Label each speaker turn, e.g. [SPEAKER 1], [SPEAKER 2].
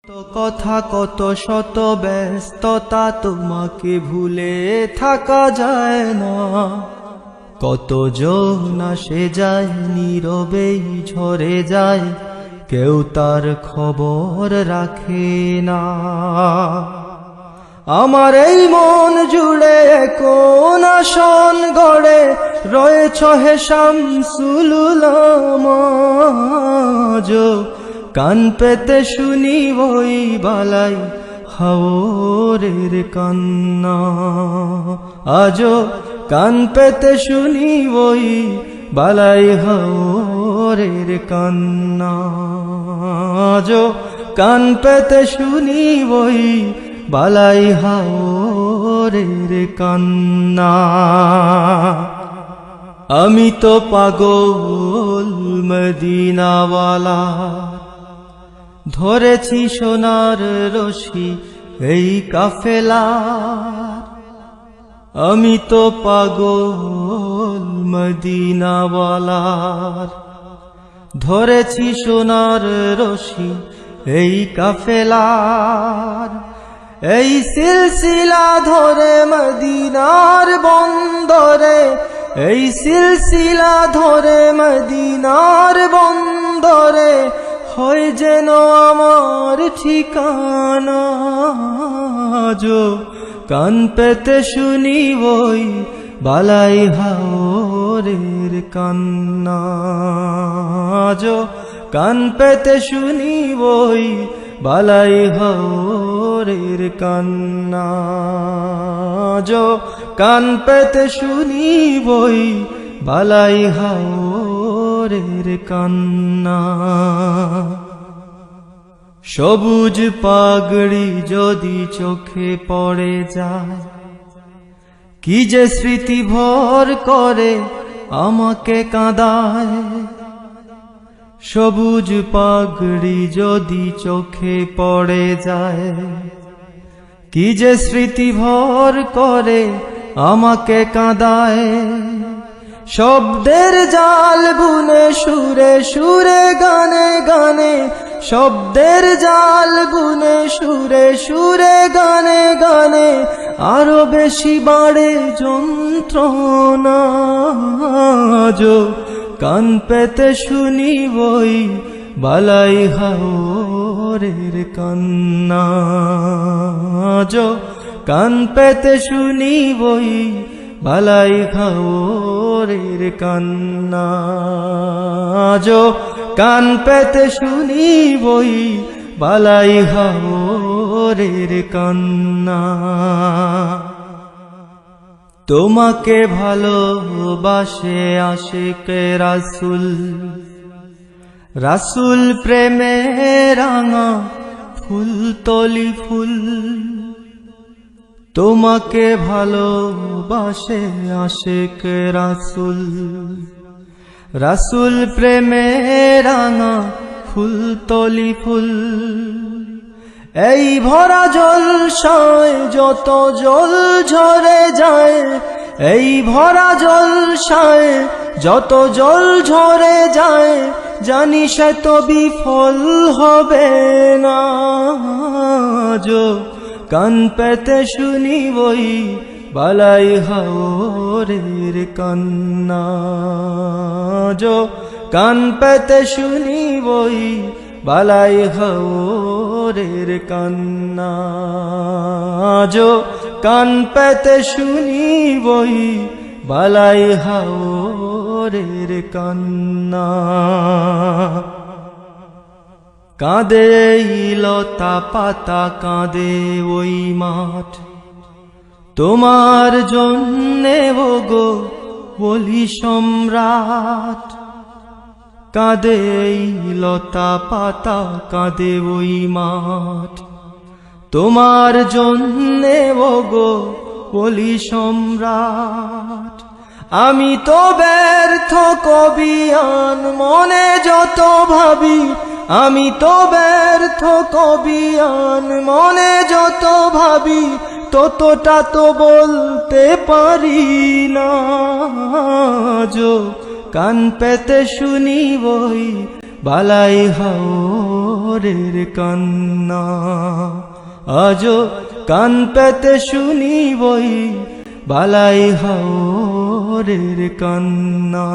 [SPEAKER 1] কথা কত শত ব্যস্ততা, তোমাকে ভুলে থাকা যায় না। কত জন আসে যায়, নীরবেই ঝরে যায়, কেউ তার খবর রাখে না। আমার এই মন জুড়ে কোন আসন গড়ে রয়েছ হে শামসুল উলামা। কান পেতে শুনি ওই বালাই হাওরের কান্না। আজো কান পেতে শুনি ওই বালাই হাওরের কান্না। আজো কান পেতে শুনি ওই বালাই হাওরের কান্না। আমি তো পাগল মদিনাওয়ালা, ধরেছি সোনার রশি এই কাফেলা। আমি তো পাগল মদিনাওয়ালার, ধরেছি সোনার রশি এই কাফেলার। এই সিলসিলা ধরে মদিনার বন্দরে, এই সিলসিলা ধরে মদিনার বন্দরে, হয় যেন আমার ঠিকানা। যো কান পেতে শুনি ওই বালাই হাওরের কান্না। যো কান পেতে শুনি ওই বালাই হাওরের কান্না। যো কান পেতে শুনি ওই বালাই হাওরের কান্না। সবুজ পাগড়ি যদি চোখে পড়ে যায়, কি যে স্মৃতি ভর করে আমাকে কাঁদায়। সবুজ পাগড়ি যদি চোখে পড়ে যায়, কি যে স্মৃতি ভর করে আমাকে কাঁদায়। শব্দের জাল বুনে সুরে সুরে গানে গানে, শব্দের জাল বুনে সুরে সুরে গানে গানে, আরো বেশি বাড়ে যন্ত্রণা। যো কান পেতে শুনি ওই বালাই হাওরের কান্না। যো কান পেতে শুনি ওই বালাই হাওরের কান্না। যো কান পেতে শুনি ওই বালাই হাওরের কান্না। তোমাকে ভালোবাসে আশিকে রাসূল, রাসূল প্রেমে রাঙা ফুলতলি ফুল। তোমাকে ভালোবাসে আশিকে রাসূল, রাসূল প্রেমে রাঙা ফুলতলি ফুল। এই ভরা জলসায় যত জল ঝরে যায়, এই ভরা জলসায় যত জল ঝরে যায়, জানি সে তো বিফল হবে না। যো কান পেতে শুনি ওই বালাই হাওরের কান্না। যো কান পেতে শুনি ওই বালাই হাওরের কান্না। যো কান পেতে শুনি ওই বালাই হাওরের কান্না। কাঁদে লতা পাতা, কাঁদে ওই মাঠ, তোমার জন্যে ওগো বলি সম্রাট। কাঁদে লতা পাতা, কাঁদে ওই মাঠ, তোমার জন্যে ওগো বলি সম্রাট। আমি তো ব্যর্থ কবিয়ান মনে যত ভাবি, আমি তো ব্যর্থ কবিয়ান মনে যত ভাবি, ততটা তো বলতে পারি না। কান পেতে শুনি ওই বালাই হাওরের হাওরের কান্না। আজো কান পেতে শুনি বই বালাই হাওরের কান্না।